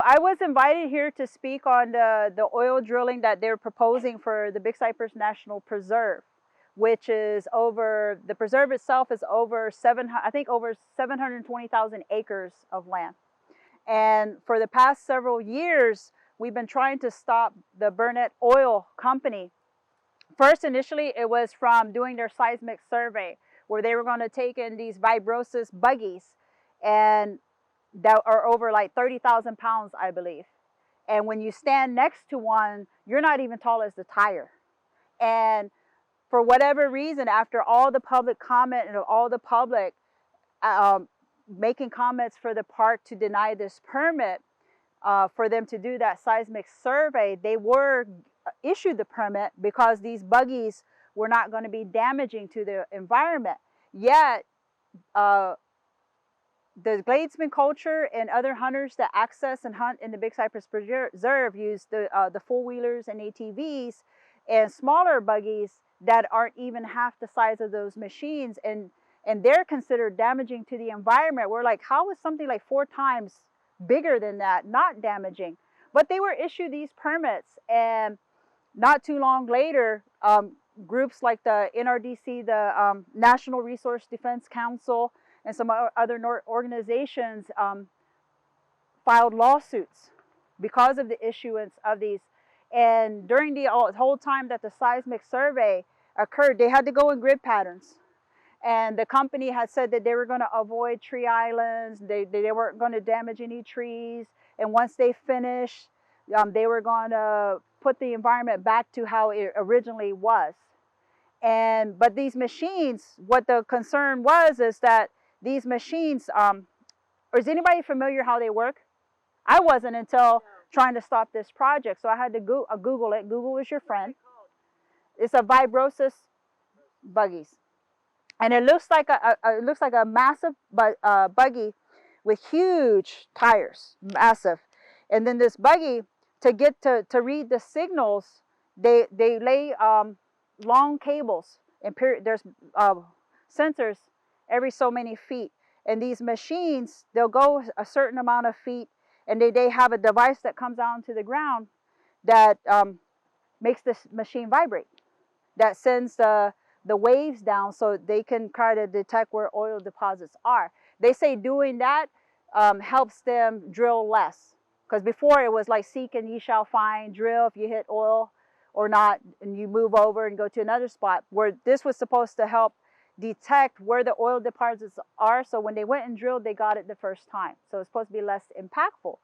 I was invited here to speak on the oil drilling that they're proposing for the Big Cypress National Preserve, which is over, the preserve itself is over I think over 720,000 acres of land. And for the past several years, we've been trying to stop the Burnett Oil Company. First, initially, it was from doing their seismic survey, where they were going to take in these vibrosis buggies, and that are over like 30,000 pounds, I believe. And when you stand next to one, you're not even tall as the tire. And for whatever reason, after all the public comment and all the public making comments for the park to deny this permit, for them to do that seismic survey, they were issued the permit because these buggies were not going to be damaging to the environment. Yet, the Gladesman culture and other hunters that access and hunt in the Big Cypress Preserve use the four-wheelers and ATVs and smaller buggies that aren't even half the size of those machines, and they're considered damaging to the environment. We're like, how is something like 4 times bigger than that not damaging? But they were issued these permits, and not too long later, groups like the NRDC, the National Resource Defense Council, and some other organizations filed lawsuits because of the issuance of these. And during the whole time that the seismic survey occurred, they had to go in grid patterns. And the company had said that they were going to avoid tree islands. They weren't going to damage any trees. And once they finished, they were going to put the environment back to how it originally was. But these machines, what the concern was is that these machines, is anybody familiar how they work? I wasn't until trying to stop this project. So I had to Google it. Google is your friend. It's a vibrosis buggies. And it looks like a massive buggy with huge tires, massive. And then this buggy, to get to read the signals, they lay long cables, and there's sensors every so many feet. And these machines, they'll go a certain amount of feet, and they have a device that comes down to the ground that makes this machine vibrate, that sends the waves down so they can try to detect where oil deposits are. They say doing that helps them drill less, because before it was like seek and ye shall find, drill if you hit oil or not, and you move over and go to another spot, where this was supposed to help detect where the oil deposits are. So when they went and drilled, they got it the first time. So it's supposed to be less impactful.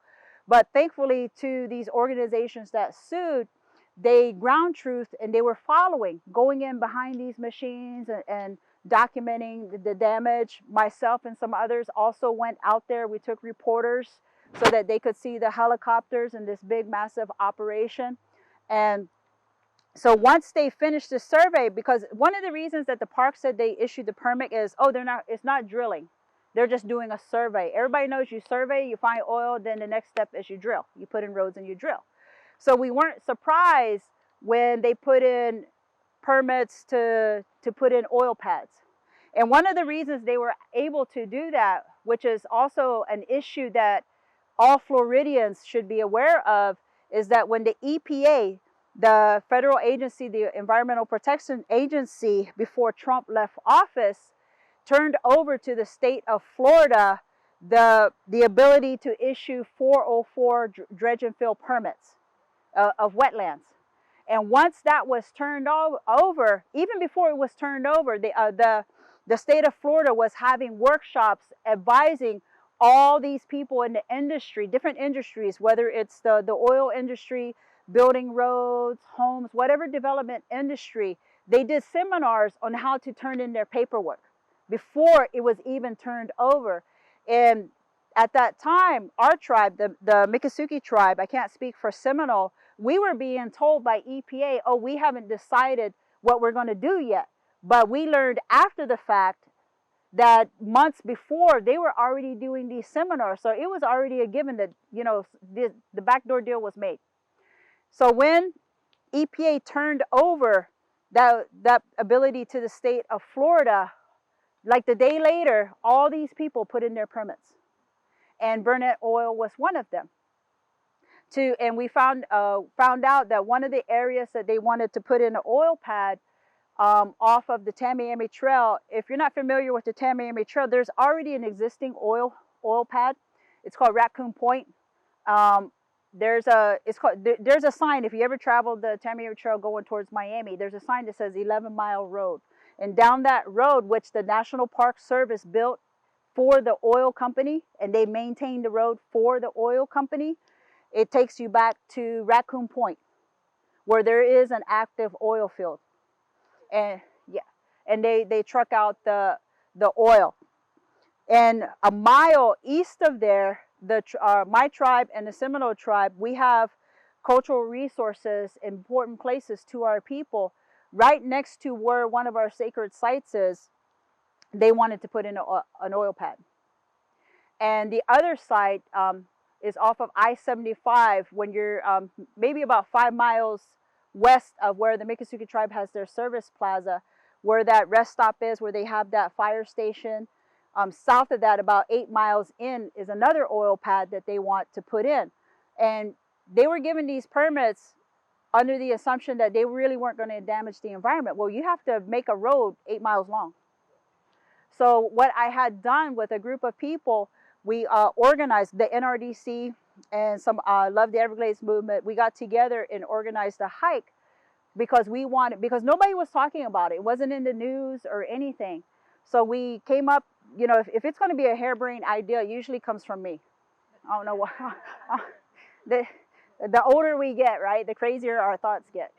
But thankfully, to these organizations that sued, they ground truth, and they were following, going in behind these machines and documenting the damage. Myself and some others also went out there. We took reporters so that they could see the helicopters and this big, massive operation. And so once they finished the survey, because one of the reasons that the park said they issued the permit is, it's not drilling. They're just doing a survey. Everybody knows you survey, you find oil, then the next step is you drill. You put in roads and you drill. So we weren't surprised when they put in permits to put in oil pads. And one of the reasons they were able to do that, which is also an issue that all Floridians should be aware of, is that when the EPA, the federal agency, the Environmental Protection Agency, before Trump left office, turned over to the state of Florida the ability to issue 404 dredge and fill permits of wetlands. And once that was turned over, even before it was turned over, the state of Florida was having workshops advising all these people in the industry, different industries, whether it's the oil industry, building roads, homes, whatever development industry. They did seminars on how to turn in their paperwork before it was even turned over. And at that time, our tribe, the Miccosukee tribe, I can't speak for Seminole, we were being told by EPA, oh, we haven't decided what we're going to do yet. But we learned after the fact that months before, they were already doing these seminars. So it was already a given that, the backdoor deal was made. So when EPA turned over that ability to the state of Florida, like the day later, all these people put in their permits. And Burnett Oil was one of them. And we found out that one of the areas that they wanted to put in an oil pad off of the Tamiami Trail. If you're not familiar with the Tamiami Trail, there's already an existing oil pad. It's called Raccoon Point. There's a sign. If you ever traveled the Tamiami Trail going towards Miami, there's a sign that says 11-mile road. And down that road, which the National Park Service built for the oil company, and they maintain the road for the oil company, it takes you back to Raccoon Point, where there is an active oil field. And yeah, and they truck out the oil. And a mile east of there, my tribe and the Seminole tribe, we have cultural resources, important places to our people. Right next to where one of our sacred sites is, they wanted to put in an oil pad. And the other site is off of I-75, when you're maybe about 5 miles west of where the Miccosukee tribe has their service plaza, where that rest stop is, where they have that fire station. South of that, about 8 miles in, is another oil pad that they want to put in. And they were given these permits under the assumption that they really weren't going to damage the environment. Well, you have to make a road 8 miles long. So what I had done with a group of people, we organized the NRDC and some Love the Everglades movement. We got together and organized a hike because nobody was talking about it. It wasn't in the news or anything. So we came up, you know, if it's going to be a harebrained idea, it usually comes from me. I don't know why. The older we get, right, the crazier our thoughts get.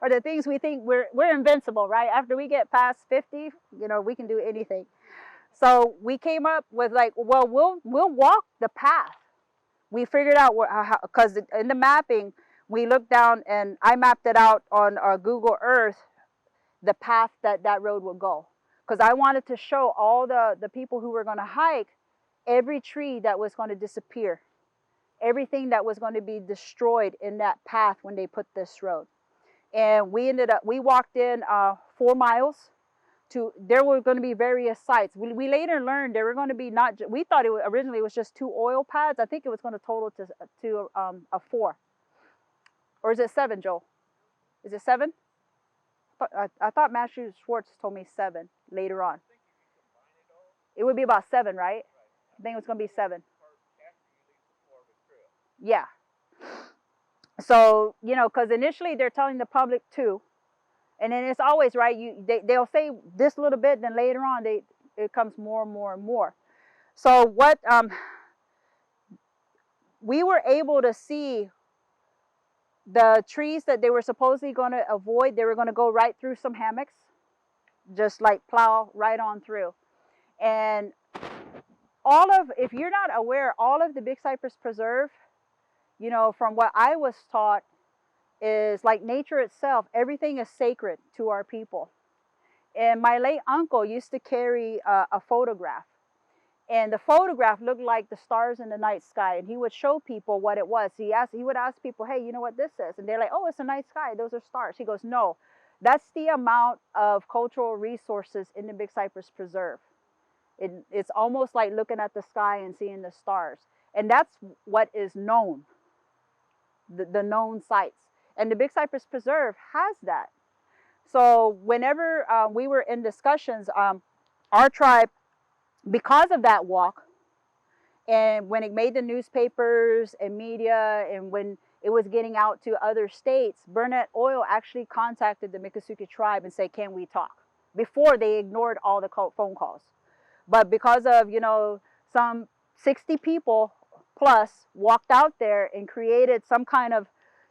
Or the things we think we're invincible, right? After we get past 50, you know, we can do anything. So we came up with like, well, we'll walk the path. We figured out because in the mapping, we looked down and I mapped it out on our Google Earth, the path that road would go. Because I wanted to show all the people who were going to hike every tree that was going to disappear, everything that was going to be destroyed in that path when they put this road. And we walked in 4 miles to, there were going to be various sites. We later learned there were going to be we thought originally it was just 2 oil pads. I think it was going to total to a 4. Or is it 7, Joel? Is it 7? I thought Matthew Schwartz told me 7 later on. It would be about 7, right? I think it was going to be 7. Yeah. So, you know, because initially they're telling the public 2. And then it's always, right, they'll say this little bit, then later on it comes more and more and more. So what we were able to see, the trees that they were supposedly going to avoid, they were going to go right through some hammocks, just like plow right on through. And if you're not aware, all of the Big Cypress Preserve, you know, from what I was taught, is like nature itself. Everything is sacred to our people. And my late uncle used to carry a photograph. And the photograph looked like the stars in the night sky. And he would show people what it was. He would ask people, hey, you know what this is? And they're like, oh, it's a night sky. Those are stars. He goes, no, that's the amount of cultural resources in the Big Cypress Preserve. It's almost like looking at the sky and seeing the stars. And that's what is known, the known sites. And the Big Cypress Preserve has that. So whenever we were in discussions, our tribe, because of that walk, and when it made the newspapers and media, and when it was getting out to other states, Burnett Oil actually contacted the Miccosukee tribe and said, can we talk? Before they ignored all the phone calls. But because of, you know, some 60 people plus walked out there and created some kind of,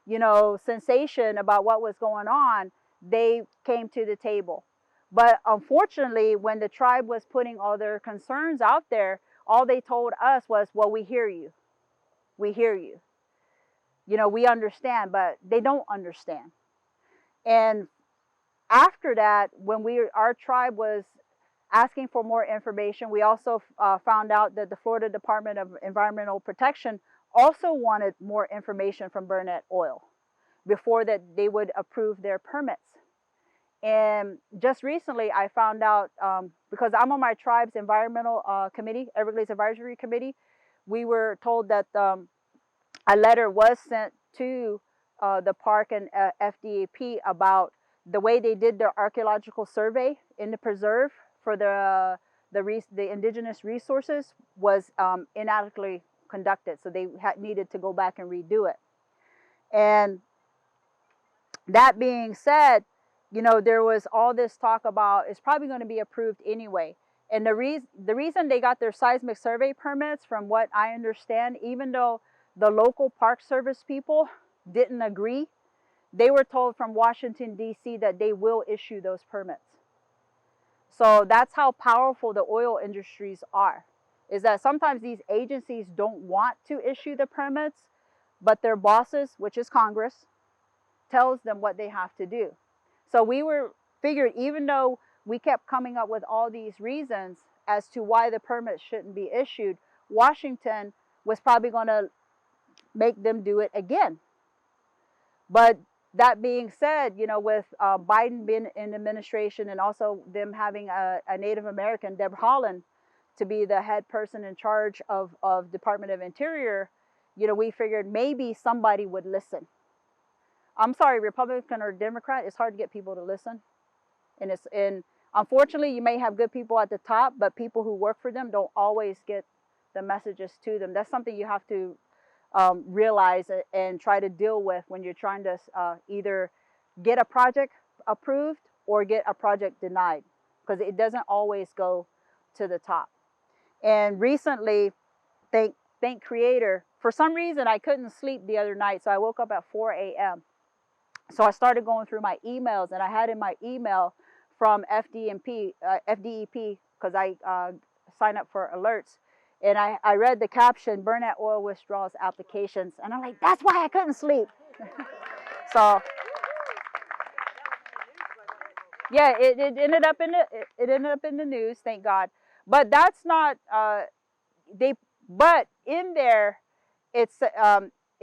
you know, sensation about what was going on, they came to the table. But unfortunately, when the tribe was putting all their concerns out there, all they told us was, well, we hear you. We hear you. You know, we understand, but they don't understand. And after that, when our tribe was asking for more information, we also found out that the Florida Department of Environmental Protection also wanted more information from Burnett Oil before that they would approve their permits. And just recently, I found out, because I'm on my tribe's environmental committee, Everglades Advisory Committee, we were told that a letter was sent to the park and FDAP about the way they did their archaeological survey in the preserve for the indigenous resources was inadequately conducted. So they needed to go back and redo it. And that being said, you know, there was all this talk about it's probably going to be approved anyway. And the reason they got their seismic survey permits, from what I understand, even though the local Park Service people didn't agree, they were told from Washington, D.C. that they will issue those permits. So that's how powerful the oil industries are, is that sometimes these agencies don't want to issue the permits, but their bosses, which is Congress, tells them what they have to do. So we figured, even though we kept coming up with all these reasons as to why the permits shouldn't be issued, Washington was probably going to make them do it again. But that being said, you know, with Biden being in administration and also them having a Native American, Deb Haaland, to be the head person in charge of Department of Interior, you know, we figured maybe somebody would listen. I'm sorry, Republican or Democrat, it's hard to get people to listen. And unfortunately, you may have good people at the top, but people who work for them don't always get the messages to them. That's something you have to realize and try to deal with when you're trying to either get a project approved or get a project denied, because it doesn't always go to the top. And recently, thank Creator, for some reason I couldn't sleep the other night, so I woke up at 4 a.m. So I started going through my emails, and I had in my email from FDEP, because I sign up for alerts. And I read the caption, Burnett Oil withdraws applications. And I'm like, that's why I couldn't sleep. So, yeah, it ended up in the news, thank God. But that's not, but in there, it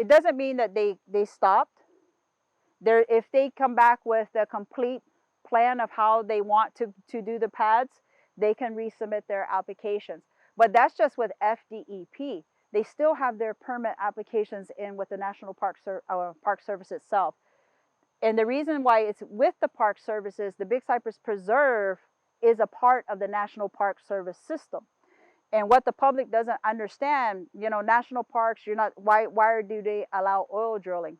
doesn't mean that they stopped. If they come back with a complete plan of how they want to do the pads, they can resubmit their applications. But that's just with FDEP. They still have their permit applications in with the National Park Service itself. And the reason why it's with the Park Services, the Big Cypress Preserve is a part of the National Park Service system. And what the public doesn't understand, you know, national parks, why do they allow oil drilling?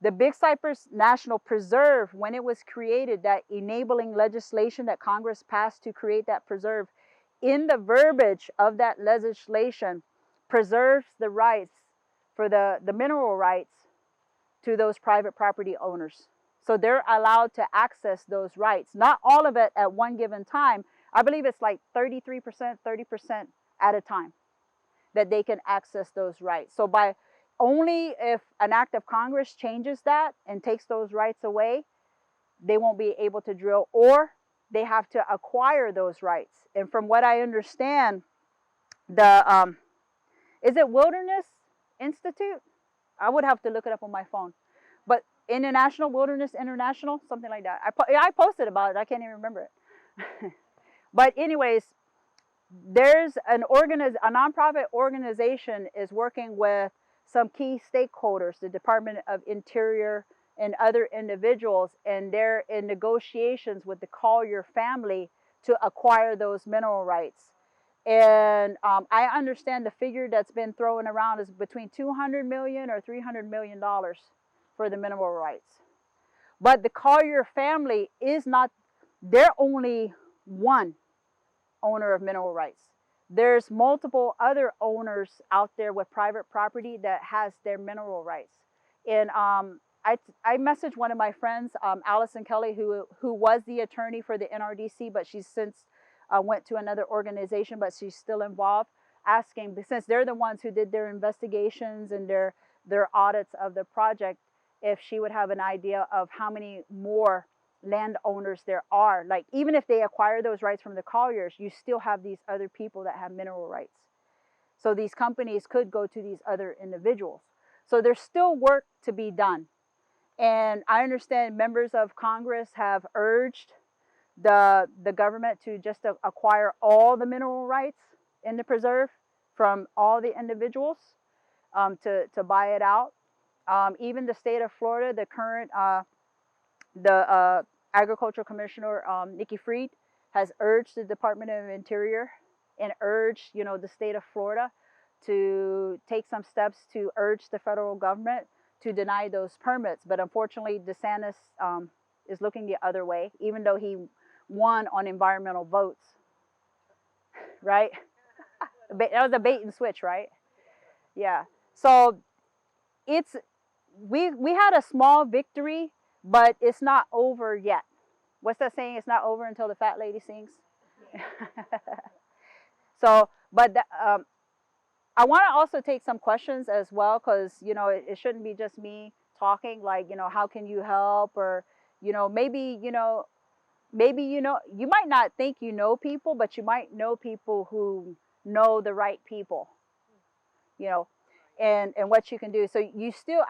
The Big Cypress National Preserve, when it was created, that enabling legislation that Congress passed to create that preserve, in the verbiage of that legislation, preserves the rights for the mineral rights to those private property owners. So they're allowed to access those rights. Not all of it at one given time. I believe it's like 33%, 30% at a time that they can access those rights. So only if an act of Congress changes that and takes those rights away, they won't be able to drill, or they have to acquire those rights. And from what I understand, is it Wilderness Institute? I would have to look it up on my phone. But International Wilderness International, something like that. I posted about it. I can't even remember it. But anyways, there's a nonprofit organization is working with some key stakeholders, the Department of Interior and other individuals, and they're in negotiations with the Collier family to acquire those mineral rights. And I understand the figure that's been thrown around is between $200 million or $300 million for the mineral rights. But the Collier family they're only one owner of mineral rights. There's multiple other owners out there with private property that has their mineral rights. And I messaged one of my friends, Allison Kelly, who was the attorney for the NRDC, but she's since went to another organization, but she's still involved, asking, since they're the ones who did their investigations and their audits of the project, if she would have an idea of how many more landowners there are. Like, even if they acquire those rights from the Colliers, you still have these other people that have mineral rights. So these companies could go to these other individuals. So there's still work to be done. And I understand members of Congress have urged the government to just acquire all the mineral rights in the preserve from all the individuals. to buy it out. Even the state of Florida, the current the agricultural commissioner, Nikki Fried, has urged the Department of Interior and urged, the state of Florida to take some steps to urge the federal government to deny those permits. But unfortunately, DeSantis is looking the other way, even though he won on environmental votes, right? That was a bait and switch, right? Yeah. So we had a small victory, but it's not over yet. What's that saying? It's not over until the fat lady sings. So, but I want to also take some questions as well, because it shouldn't be just me talking. Like, how can you help, or maybe you might not think you know people, but you might know people who know the right people. And what you can do. So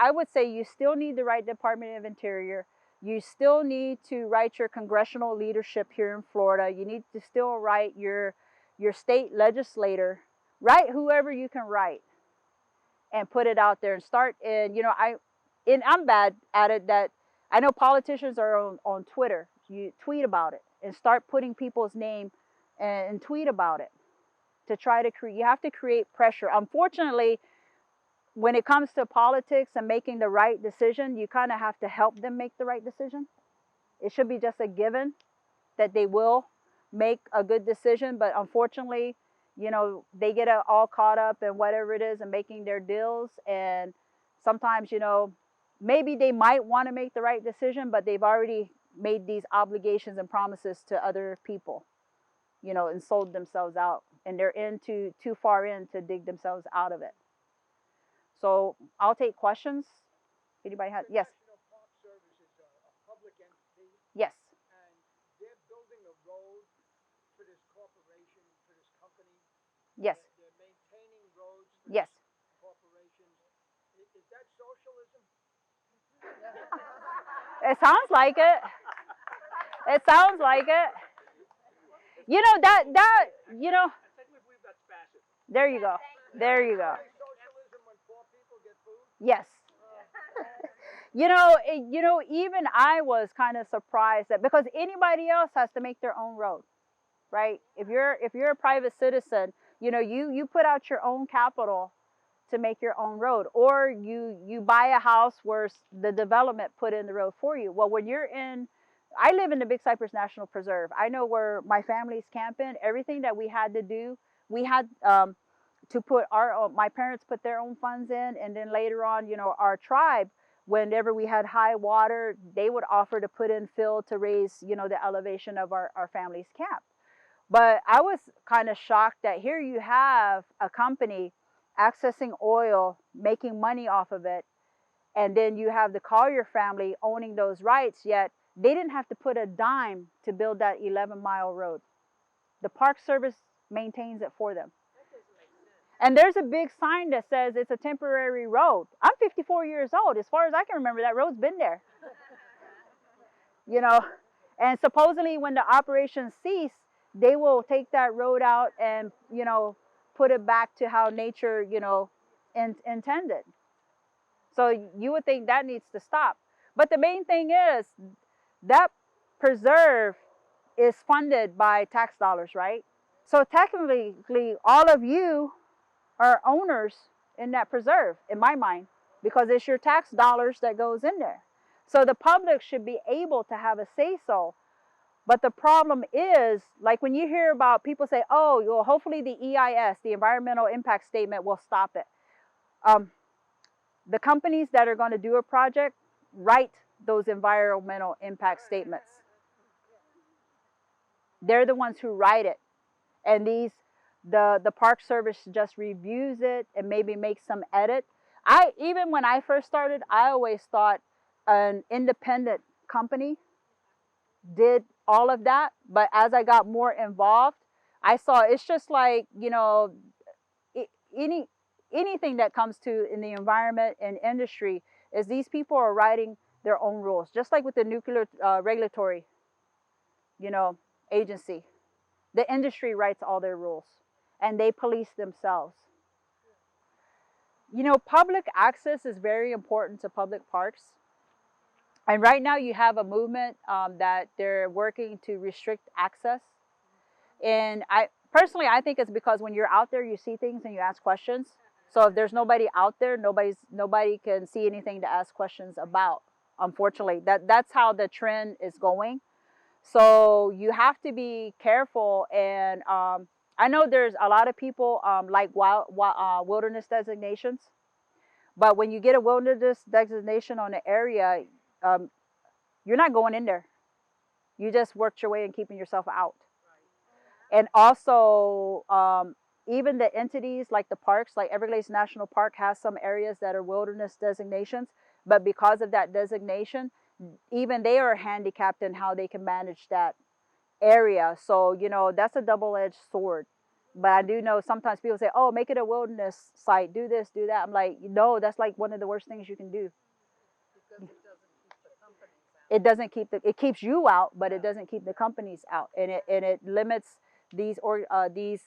I would say you still need the right Department of Interior. You still need to write your congressional leadership here in Florida. You need to still write your state legislator. Write whoever you can write and put it out there and start. And I'm bad at it. That I know politicians are on Twitter. You tweet about it and start putting people's name and tweet about it to try to create. You have to create pressure. Unfortunately, when it comes to politics and making the right decision, you kind of have to help them make the right decision. It should be just a given that they will make a good decision, but unfortunately, they get all caught up in whatever it is and making their deals. And sometimes, maybe they might want to make the right decision, but they've already made these obligations and promises to other people, and sold themselves out, and they're too far in to dig themselves out of it. So I'll take questions. Anybody has? Yes. National Park Service is a public entity. Yes. And they're building a road for this corporation, for this company. Yes. They're maintaining roads for yes. this corporation. Is that socialism? It sounds like it. It sounds like it. I technically believe that's fascism. There you go. There you go. Socialism when poor people get food? Yes. Even I was kind of surprised that, because anybody else has to make their own road, right? If you're a private citizen, you put out your own capital to make your own road, or you buy a house where the development put in the road for you. Well, I live in the Big Cypress National Preserve. I know where my family's camping. Everything that we had to do, we had to put my parents put their own funds in, and then later on, our tribe, whenever we had high water, they would offer to put in fill to raise, the elevation of our family's camp. But I was kind of shocked that here you have a company accessing oil, making money off of it, and then you have the Collier family owning those rights, yet they didn't have to put a dime to build that 11-mile road. The Park Service maintains it for them. And there's a big sign that says it's a temporary road. I'm 54 years old. As far as I can remember, that road's been there. And supposedly when the operations cease, they will take that road out and, put it back to how nature, intended. So you would think that needs to stop. But the main thing is that preserve is funded by tax dollars, right? So technically, all of you are owners in that preserve, in my mind, because it's your tax dollars that goes in there. So the public should be able to have a say-so. But the problem is, like when you hear about people say, oh, well, hopefully the EIS, the environmental impact statement, will stop it. The companies that are going to do a project write those environmental impact statements. They're the ones who write it. And the Park Service just reviews it and maybe makes some edit. Even when I first started, I always thought an independent company did all of that. But as I got more involved, I saw it's just like, anything that comes to in the environment and industry is these people are writing their own rules, just like with the nuclear regulatory, agency. The industry writes all their rules and they police themselves. You know, public access is very important to public parks. And right now you have a movement that they're working to restrict access. And I personally, I think it's because when you're out there, you see things and you ask questions. So if there's nobody out there, nobody can see anything to ask questions about. Unfortunately, that's how the trend is going. So you have to be careful. And I know there's a lot of people like wilderness designations, but when you get a wilderness designation on an area, um, you're not going in there. You just worked your way and keeping yourself out. And also, even the entities like the parks, like Everglades National Park has some areas that are wilderness designations, but because of that designation, even they are handicapped in how they can manage that area. So, you know, that's a double-edged sword. But I do know sometimes people say, oh, make it a wilderness site, do this, do that. I'm like, no, that's like one of the worst things you can do. It doesn't keep it keeps you out, but it doesn't keep the companies out, and it limits these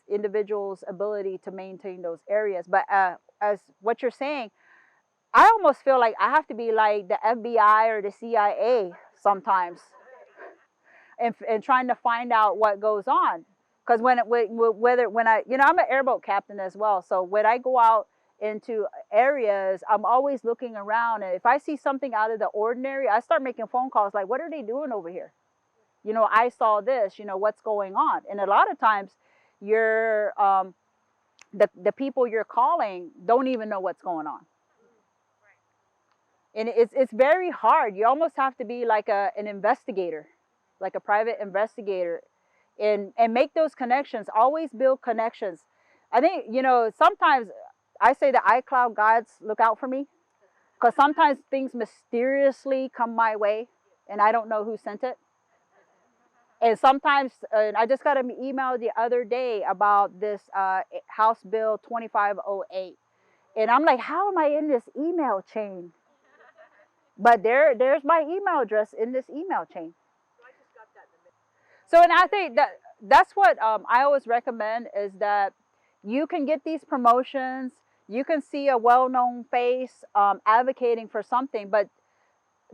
individuals' ability to maintain those areas. But as what you're saying, I almost feel like I have to be like the FBI or the CIA sometimes, and trying to find out what goes on. Because when I, you know, I'm an airboat captain as well, so when I go out into areas, I'm always looking around, and if I see something out of the ordinary, I start making phone calls like, what are they doing over here? You know, I saw this, you know, what's going on? And a lot of times you're the people you're calling don't even know what's going on. And it's very hard. You almost have to be like an investigator, like a private investigator, and make those connections. Always build connections. I think, you know, sometimes I say the iCloud gods look out for me, because sometimes things mysteriously come my way and I don't know who sent it. And sometimes I just got an email the other day about this House Bill 2508. And I'm like, how am I in this email chain? But there's my email address in this email chain. So, and I think that's what I always recommend, is that you can get these promotions, you can see a well-known face advocating for something, but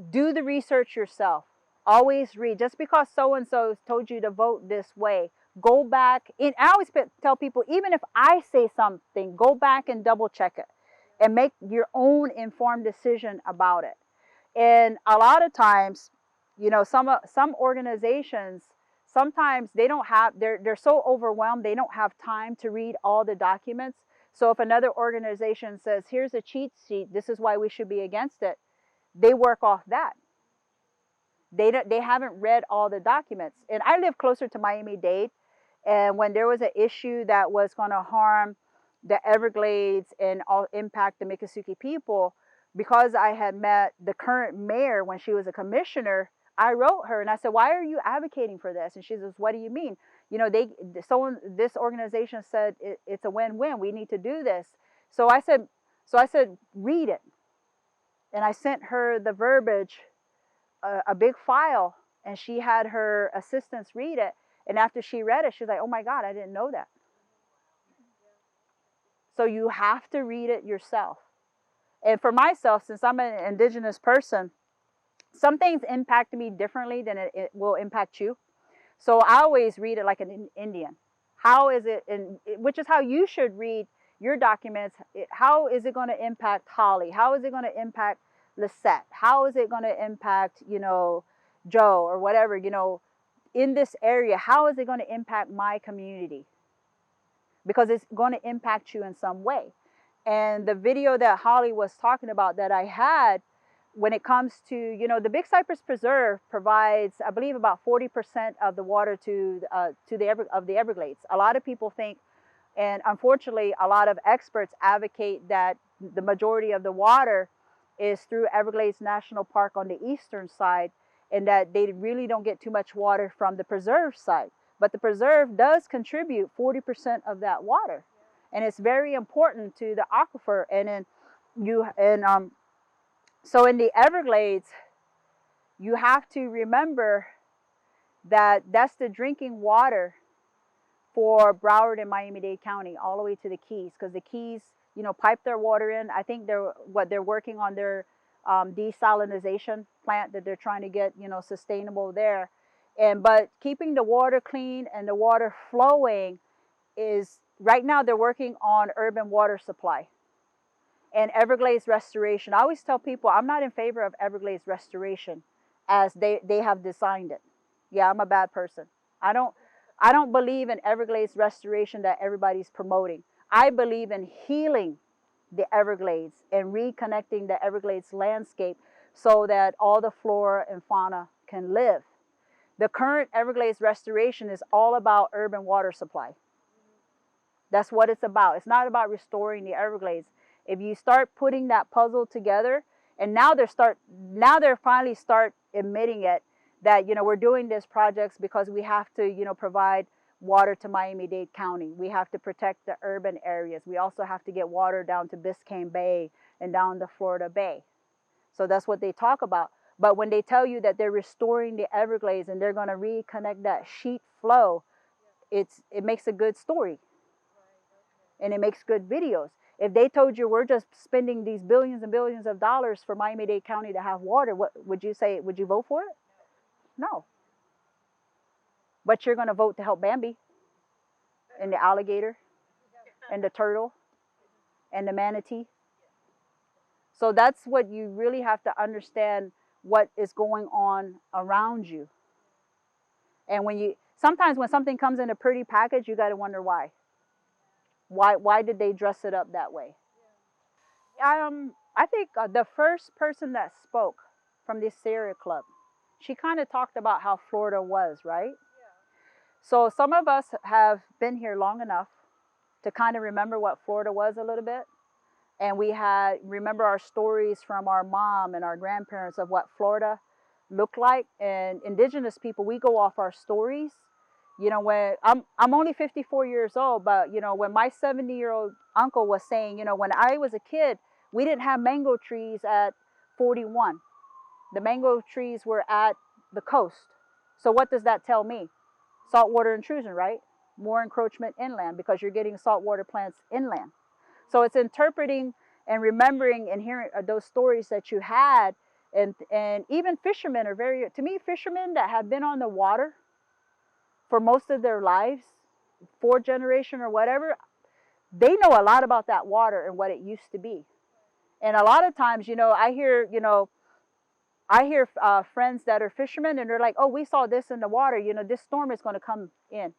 do the research yourself. Always read. Just because so-and-so told you to vote this way, go back. And I always tell people, even if I say something, go back and double check it and make your own informed decision about it. And a lot of times, you know, some organizations, sometimes they don't have, they're so overwhelmed, they don't have time to read all the documents. So if another organization says, here's a cheat sheet, this is why we should be against it, they work off that. They haven't read all the documents. And I live closer to Miami-Dade, and when there was an issue that was going to harm the Everglades and impact the Miccosukee people, because I had met the current mayor when she was a commissioner, I wrote her and I said, why are you advocating for this? And she says, what do you mean? You know, this organization said it's a win-win. We need to do this. So I said, read it. And I sent her the verbiage, a big file, and she had her assistants read it. And after she read it, she's like, oh my God, I didn't know that. So you have to read it yourself. And for myself, since I'm an Indigenous person, some things impact me differently than it will impact you. So I always read it like an Indian. How is it, which is how you should read your documents. How is it going to impact Holly? How is it going to impact Lisette? How is it going to impact, you know, Joe or whatever, you know, in this area? How is it going to impact my community? Because it's going to impact you in some way. And the video that Holly was talking about that I had, when it comes to, you know, the Big Cypress Preserve provides, I believe, about 40% of the water to the Everglades. A lot of people think, and unfortunately, a lot of experts advocate that the majority of the water is through Everglades National Park on the eastern side, and that they really don't get too much water from the preserve side. But the preserve does contribute 40% of that water. And it's very important to the aquifer. So in the Everglades, you have to remember that that's the drinking water for Broward and Miami-Dade County all the way to the Keys, because the Keys pipe their water in. I think they're working on their desalinization plant that they're trying to get, sustainable there. But keeping the water clean and the water flowing is, right now they're working on urban water supply and Everglades restoration. I always tell people I'm not in favor of Everglades restoration as they have designed it. Yeah, I'm a bad person. I don't believe in Everglades restoration that everybody's promoting. I believe in healing the Everglades and reconnecting the Everglades landscape so that all the flora and fauna can live. The current Everglades restoration is all about urban water supply. That's what it's about. It's not about restoring the Everglades. If you start putting that puzzle together, and now they're finally start admitting it, that we're doing these projects because we have to provide water to Miami-Dade County. We have to protect the urban areas. We also have to get water down to Biscayne Bay and down to Florida Bay. So that's what they talk about. But when they tell you that they're restoring the Everglades and they're going to reconnect that sheet flow, it makes a good story. And it makes good videos. If they told you we're just spending these billions and billions of dollars for Miami-Dade County to have water, what would you say? Would you vote for it? No. But you're going to vote to help Bambi and the alligator and the turtle and the manatee. So that's what you really have to understand, what is going on around you. And sometimes when something comes in a pretty package, you got to wonder why. Why did they dress it up that way? I think the first person that spoke from this Sierra Club, she kind of talked about how Florida was, right? So some of us have been here long enough to kind of remember what Florida was a little bit. And we remember our stories from our mom and our grandparents of what Florida looked like. And Indigenous people, we go off our stories. When I'm only 54 years old, but when my 70-year-old uncle was saying, when I was a kid, we didn't have mango trees at 41. The mango trees were at the coast. So what does that tell me? Saltwater intrusion, right? More encroachment inland because you're getting saltwater plants inland. So it's interpreting and remembering and hearing those stories that you had. And even fishermen to me, fishermen that have been on the water for most of their lives, 4th generation or whatever, they know a lot about that water and what it used to be. And a lot of times, I hear friends that are fishermen and they're like, oh, we saw this in the water, this storm is going to come in,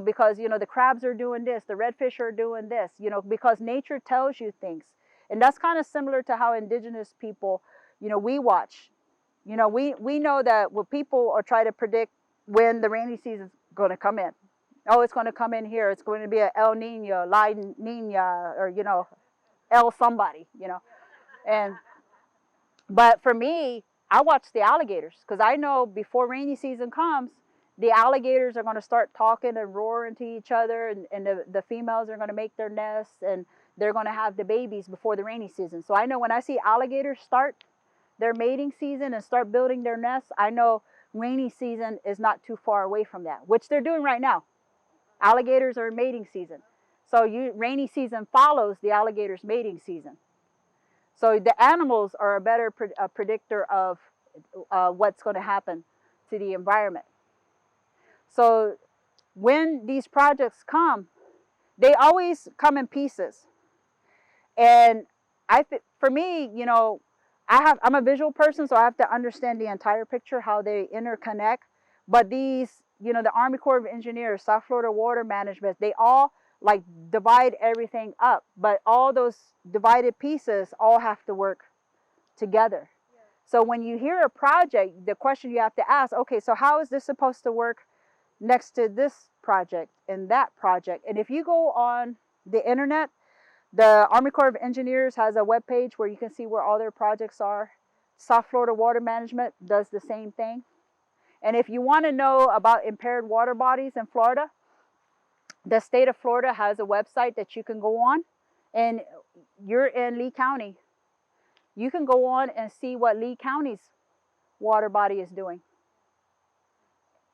because, the crabs are doing this, the redfish are doing this, because nature tells you things. And that's kind of similar to how Indigenous people, we watch. We know that when people are trying to predict when the rainy season is going to come in. Oh, it's going to come in here. It's going to be a El Nino, La Nina, or, El somebody, But for me, I watch the alligators because I know before rainy season comes, the alligators are going to start talking and roaring to each other, and the females are going to make their nests, and they're going to have the babies before the rainy season. So I know when I see alligators start their mating season and start building their nests, I know rainy season is not too far away from that, which they're doing right now. Alligators are in mating season. So rainy season follows the alligators' mating season. So the animals are a better predictor of what's going to happen to the environment. So when these projects come, they always come in pieces. And for me, I'm a visual person, so I have to understand the entire picture, how they interconnect. But these, the Army Corps of Engineers, South Florida Water Management, they all like divide everything up. But all those divided pieces all have to work together. Yeah. So when you hear a project, the question you have to ask, okay, so how is this supposed to work next to this project and that project? And if you go on the internet, the Army Corps of Engineers has a webpage where you can see where all their projects are. South Florida Water Management does the same thing. And if you want to know about impaired water bodies in Florida, the state of Florida has a website that you can go on. And you're in Lee County. You can go on and see what Lee County's water body is doing.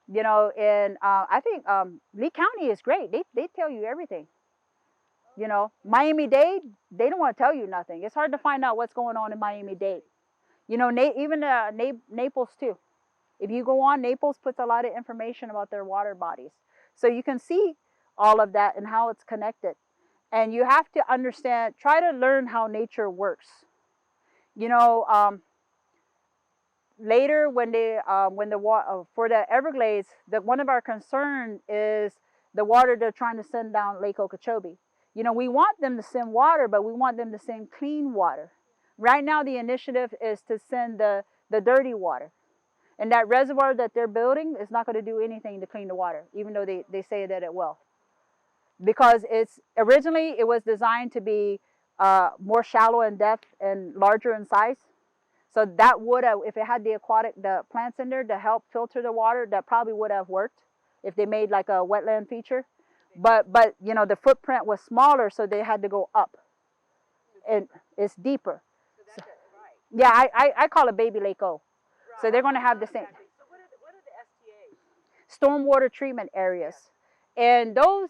And I think Lee County is great. They tell you everything. You know, Miami-Dade, they don't want to tell you nothing. It's hard to find out what's going on in Miami-Dade. You know, even Naples too. If you go on, Naples puts a lot of information about their water bodies. So you can see all of that and how it's connected. And you have to understand, try to learn how nature works. You know, later when for the Everglades, one of our concerns is the water they're trying to send down Lake Okeechobee. You know, we want them to send water, but we want them to send clean water. Right now, the initiative is to send the dirty water. And that reservoir that they're building is not going to do anything to clean the water, even though they say that it will. Because originally it was designed to be more shallow in depth and larger in size. So that would have, if it had the plants in there to help filter the water, that probably would have worked if they made like a wetland feature. But you know, the footprint was smaller, so they had to go up. And it's deeper. So that's right. Yeah, I call it Baby Lake O. So they're going to have the same. Exactly. So what are the STAs? Stormwater treatment areas. And those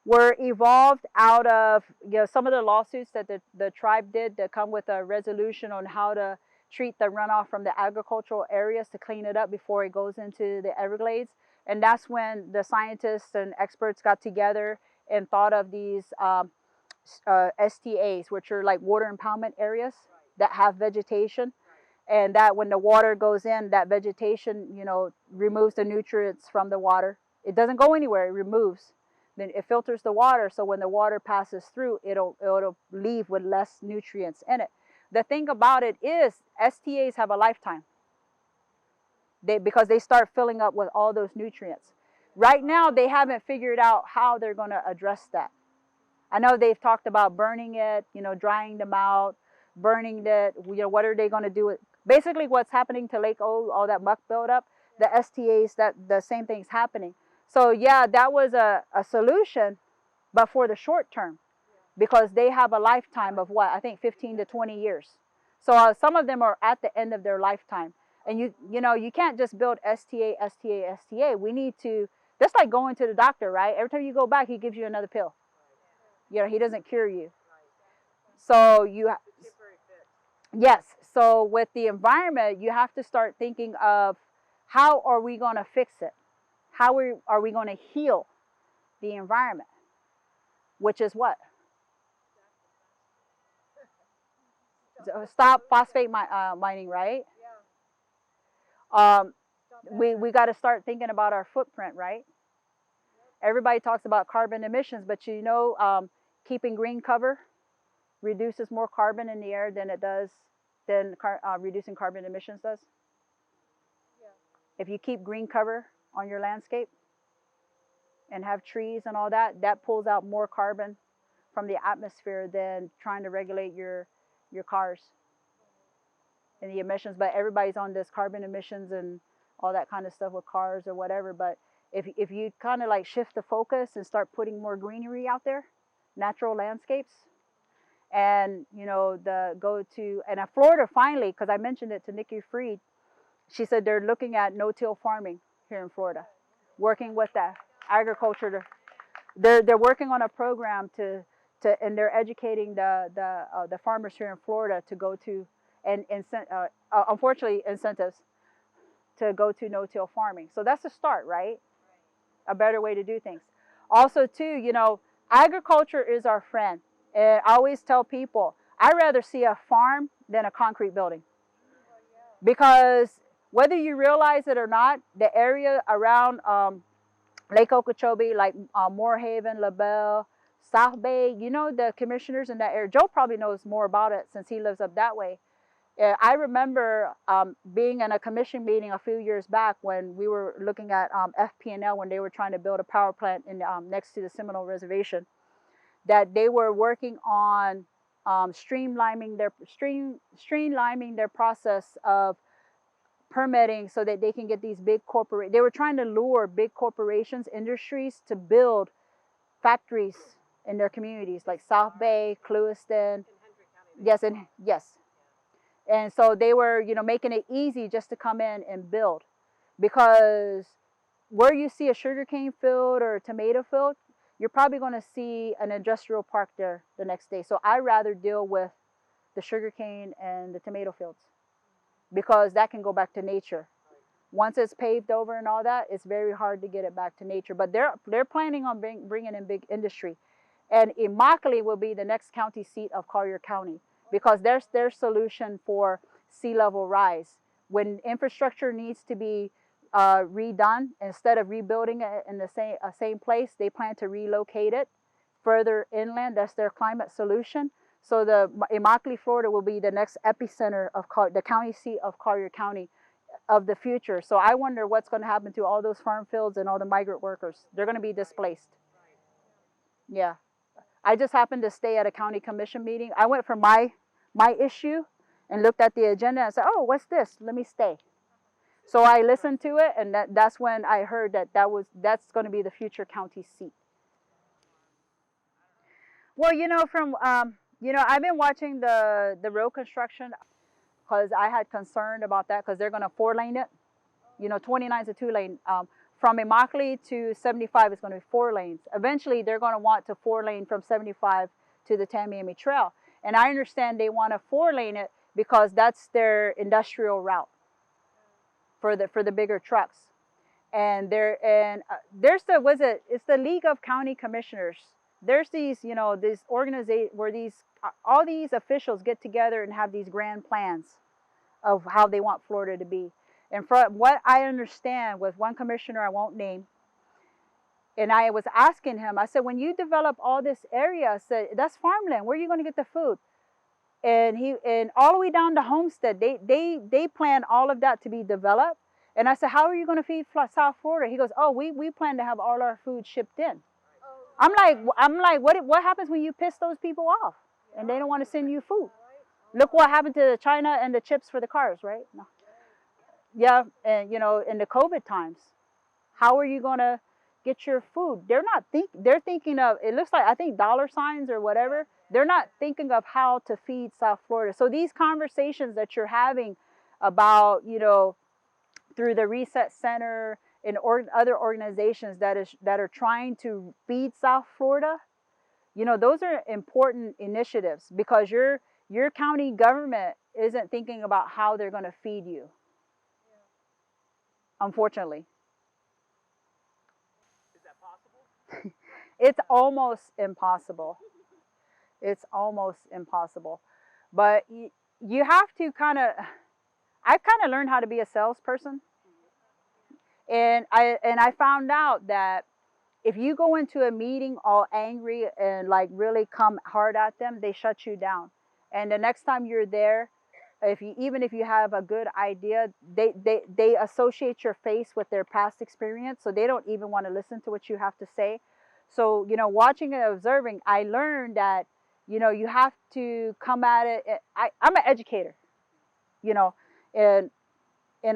were evolved out of, you know, some of the lawsuits that the tribe did to come with a resolution on how to treat the runoff from the agricultural areas to clean it up before it goes into the Everglades. And that's when the scientists and experts got together and thought of these STAs, which are like water impoundment areas that have vegetation. And that when the water goes in, that vegetation, you know, removes the nutrients from the water. It doesn't go anywhere, it removes. Then it filters the water, so when the water passes through, it'll leave with less nutrients in it. The thing about it is, STAs have a lifetime. Because they start filling up with all those nutrients. Right now, they haven't figured out how they're going to address that. I know they've talked about burning it, you know, drying them out, burning it, you know, what are they going to do with basically what's happening to Lake O, all that muck buildup, the STAs, that the same thing's happening. So yeah, that was a solution, but for the short term, because they have a lifetime of what, I think 15 to 20 years. So some of them are at the end of their lifetime. And you know, you can't just build STA. We need to, that's like going to the doctor, right? Every time you go back, he gives you another pill. You know, he doesn't cure you. So yes. So with the environment, you have to start thinking of how are we going to fix it? How are we going to heal the environment? Which is what? Stop phosphate mining, right? We got to start thinking about our footprint, right? Everybody talks about carbon emissions, but you know, keeping green cover reduces more carbon in the air than reducing carbon emissions does. If you keep green cover on your landscape and have trees and all that, that pulls out more carbon from the atmosphere than trying to regulate your cars and the emissions. But everybody's on this carbon emissions and all that kind of stuff with cars or whatever. But if you kind of like shift the focus and start putting more greenery out there, natural landscapes, and you know, and Florida finally, because I mentioned it to Nikki Freed, she said they're looking at no-till farming here in Florida, working with the agriculture. They're working on a program and they're educating the farmers here in Florida to go to, and unfortunately incentives to go to no-till farming. So that's a start, right? A better way to do things. Also too, you know, agriculture is our friend. And I always tell people, I'd rather see a farm than a concrete building. Because whether you realize it or not, the area around Lake Okeechobee, like Moorhaven, LaBelle, South Bay, you know, the commissioners in that area, Joe probably knows more about it since he lives up that way. I remember being in a commission meeting a few years back when we were looking at FP&L when they were trying to build a power plant in next to the Seminole Reservation, that they were working on streamlining their process of permitting so that they can get these big corporations. They were trying to lure big corporations, industries to build factories in their communities like South Bay, Clewiston. Yes, and yes. And so they were, you know, making it easy just to come in and build, because where you see a sugarcane field or a tomato field, you're probably going to see an industrial park there the next day. So I rather deal with the sugarcane and the tomato fields because that can go back to nature. Once it's paved over and all that, it's very hard to get it back to nature. But they're planning on bringing in big industry. And Immokalee will be the next county seat of Collier County because there's their solution for sea level rise. When infrastructure needs to be redone, instead of rebuilding it in the same place, they plan to relocate it further inland. That's their climate solution. So the Immokalee, Florida will be the next epicenter of the county seat of Collier County of the future. So I wonder what's going to happen to all those farm fields and all the migrant workers. They're going to be displaced. Yeah. I just happened to stay at a county commission meeting. I went for my issue and looked at the agenda and said, oh, what's this? Let me stay. So I listened to it, and that's when I heard that's going to be the future county seat. Well, I've been watching the road construction because I had concern about that because they're going to 4-lane it. 29 is a 2-lane. From Immokalee to 75 is going to be 4 lanes. Eventually, they're going to want to 4-lane from 75 to the Tamiami Trail. And I understand they want to 4-lane it because that's their industrial route for the bigger trucks. And there's it's the League of County Commissioners. There's these, this organization where all these officials get together and have these grand plans of how they want Florida to be. And from what I understand with one commissioner I won't name, and I was asking him, I said, when you develop all this area, I said, that's farmland. Where are you going to get the food? And all the way down to Homestead, they plan all of that to be developed. And I said, how are you going to feed South Florida? He goes, oh, we plan to have all our food shipped in. I'm like, what happens when you piss those people off and they don't want to send you food? Look what happened to China and the chips for the cars, right? No. Yeah, and in the COVID times, how are you going to get your food? They're thinking of, it looks like, I think dollar signs or whatever. They're not thinking of how to feed South Florida. So these conversations that you're having about, through the Reset Center and other organizations that are trying to feed South Florida, those are important initiatives because your county government isn't thinking about how they're going to feed you. Unfortunately. Is that possible? It's almost impossible. It's almost impossible. But you have to I've kind of learned how to be a salesperson. And I found out that if you go into a meeting all angry and like really come hard at them, they shut you down. And the next time you're there, even if you have a good idea, they associate your face with their past experience, so they don't even want to listen to what you have to say. So watching and observing, I learned that you have to come at it. I'm an educator, and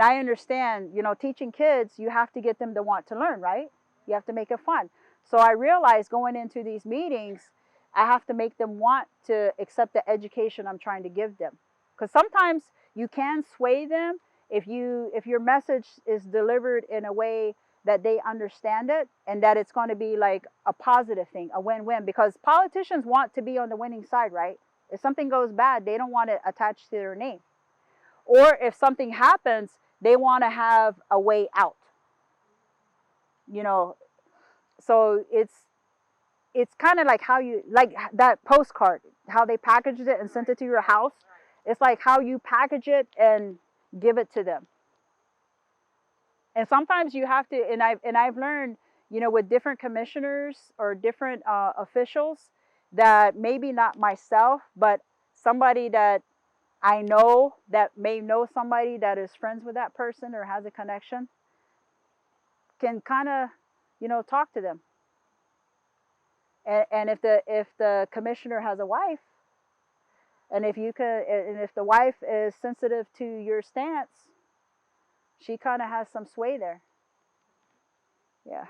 I understand, teaching kids, you have to get them to want to learn, right? You have to make it fun. So I realized going into these meetings, I have to make them want to accept the education I'm trying to give them. Because sometimes you can sway them if your message is delivered in a way that they understand it and that it's going to be like a positive thing, a win-win. Because politicians want to be on the winning side, right? If something goes bad, they don't want it attached to their name. Or if something happens, they want to have a way out. So it's kind of like how you, like that postcard, how they packaged it and sent it to your house. It's like how you package it and give it to them. And sometimes you have to, and I've learned, with different commissioners or different officials, that maybe not myself, but somebody that I know that may know somebody that is friends with that person or has a connection, can kind of, talk to them. And if the commissioner has a wife, and if the wife is sensitive to your stance, she kind of has some sway there. Yeah,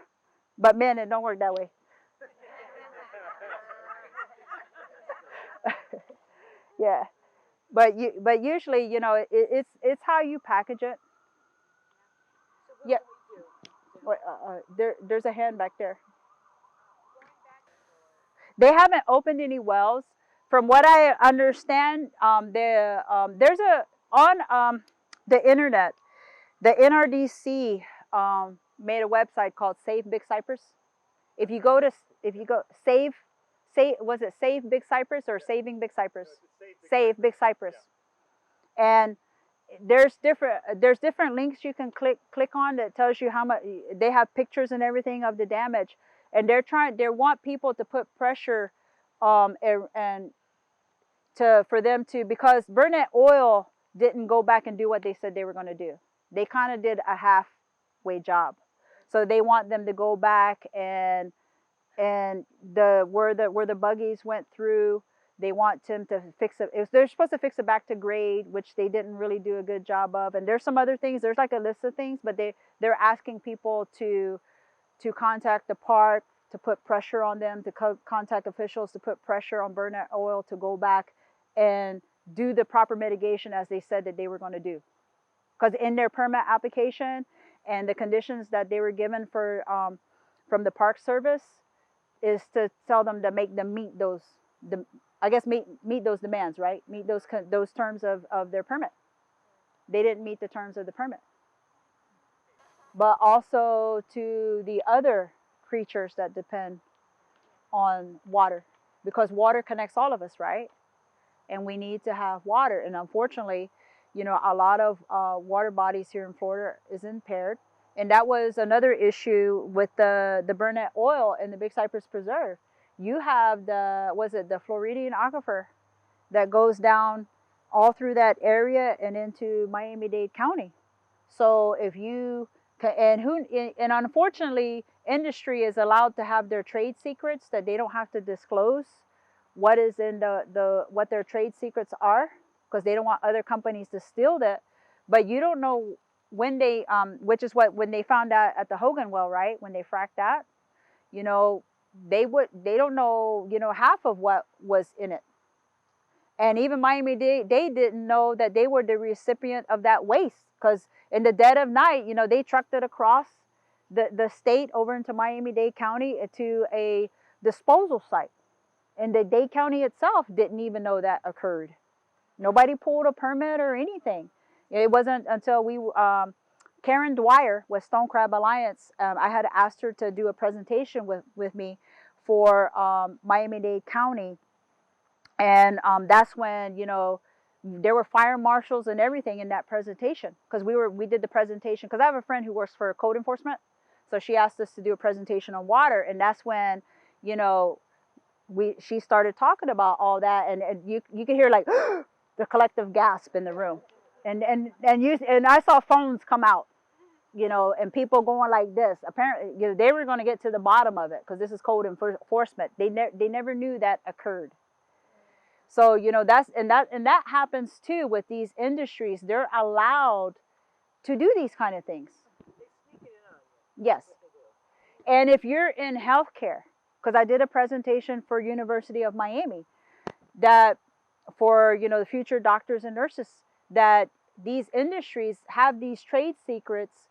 but men, it don't work that way. Yeah, but usually, it's how you package it. Yeah. There's a hand back there. They haven't opened any wells. From what I understand, there's on the internet, the NRDC made a website called Save Big Cypress. If you go to was it Save Big Cypress or Saving Big Cypress? Save Big Cypress. And there's different links you can click on that tells you how much. They have pictures and everything of the damage, and they want people to put pressure and for them to, because Burnett Oil didn't go back and do what they said they were going to do. They kind of did a halfway job. So they want them to go back and where the buggies went through, they want them to fix it. They're supposed to fix it back to grade, which they didn't really do a good job of. And there's some other things. There's like a list of things, but they're asking people to contact the park, to put pressure on them, to contact officials to put pressure on Burnett Oil to go back and do the proper mitigation as they said that they were going to do. Because in their permit application and the conditions that they were given for from the Park Service is to tell them to make them meet those, meet those demands, right? Meet those terms of their permit. They didn't meet the terms of the permit. But also to the other creatures that depend on water, because water connects all of us, right? And we need to have water. And unfortunately, you know, a lot of water bodies here in Florida is impaired. And that was another issue with the Burnett Oil in the Big Cypress Preserve. You have the Floridian aquifer that goes down all through that area and into Miami-Dade County. So if you and unfortunately, industry is allowed to have their trade secrets that they don't have to disclose what is in what their trade secrets are, because they don't want other companies to steal that. But you don't know when they which is when they found out at the Hogan well, right? When they fracked that, you know, they don't know, you know, half of what was in it. And even Miami-Dade, they didn't know that they were the recipient of that waste, because in the dead of night, you know, they trucked it across the state over into Miami-Dade County to a disposal site. And the Dade County itself didn't even know that occurred. Nobody pulled a permit or anything. It wasn't until Karen Dwyer with Stone Crab Alliance, I had asked her to do a presentation with me for Miami-Dade County. And that's when, you know, there were fire marshals and everything in that presentation, because we did the presentation, because I have a friend who works for code enforcement. So she asked us to do a presentation on water. And that's when, you know, she started talking about all that. And you could hear like the collective gasp in the room. And I saw phones come out, you know, and people going like this. Apparently, you know, they were going to get to the bottom of it, because this is code enforcement. They never knew that occurred. So, you know, that happens too with these industries. They're allowed to do these kind of things. Yes. And if you're in healthcare, because I did a presentation for University of Miami, that for, you know, the future doctors and nurses, that these industries have these trade secrets.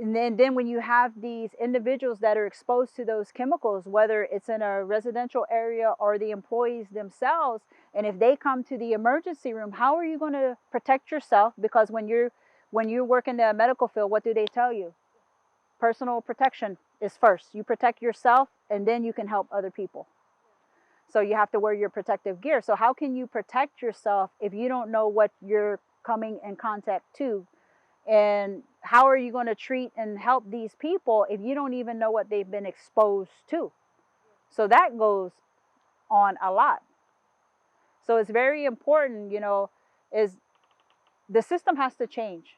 And then when you have these individuals that are exposed to those chemicals, whether it's in a residential area or the employees themselves, and if they come to the emergency room, how are you going to protect yourself? Because when you work in the medical field, what do they tell you? Personal protection is first. You protect yourself, and then you can help other people. So you have to wear your protective gear. So how can you protect yourself if you don't know what you're coming in contact to? And how are you going to treat and help these people if you don't even know what they've been exposed to? So that goes on a lot. So it's very important, you know, is the system has to change.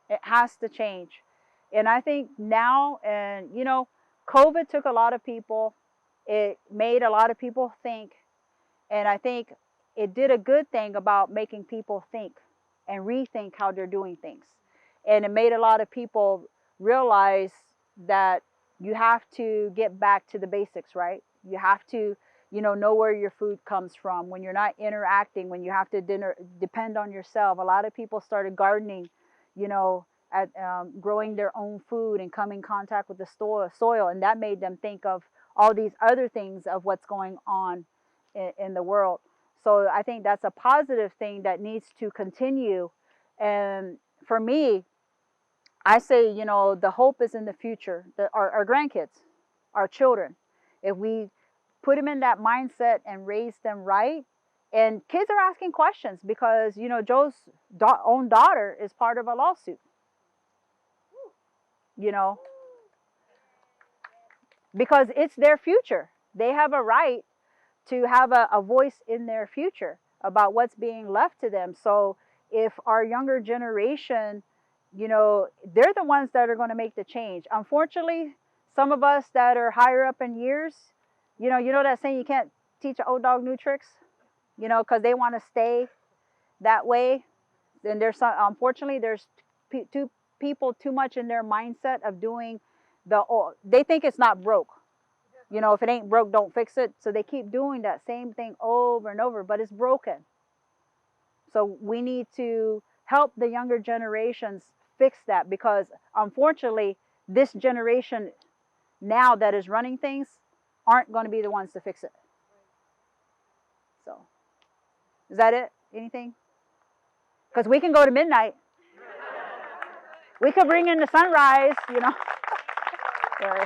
It has to change. And I think now, and you know, COVID took a lot of people. It made a lot of people think. And I think it did a good thing about making people think and rethink how they're doing things. And it made a lot of people realize that you have to get back to the basics, right? You have to, you know where your food comes from. When you're not interacting, when you have to depend on yourself. A lot of people started gardening, you know, growing their own food and come in contact with the soil. And that made them think of all these other things of what's going on in the world. So I think that's a positive thing that needs to continue. And for me, I say, you know, the hope is in the future. Our grandkids, our children. If we put them in that mindset and raise them right, and kids are asking questions because, you know, Joe's own daughter is part of a lawsuit. You know, because it's their future. They have a right to have a voice in their future about what's being left to them. So if our younger generation, you know, they're the ones that are going to make the change. Unfortunately, some of us that are higher up in years, you know that saying, you can't teach an old dog new tricks, you know, because they want to stay that way. Then there's some, unfortunately, there's people too much in their mindset of doing they think it's not broke. You know, if it ain't broke, don't fix it. So they keep doing that same thing over and over, but it's broken. So we need to help the younger generations fix that, because unfortunately, this generation now that is running things aren't going to be the ones to fix it. So, is that it? Anything? Because we can go to midnight. We could bring in the sunrise, you know. Sorry.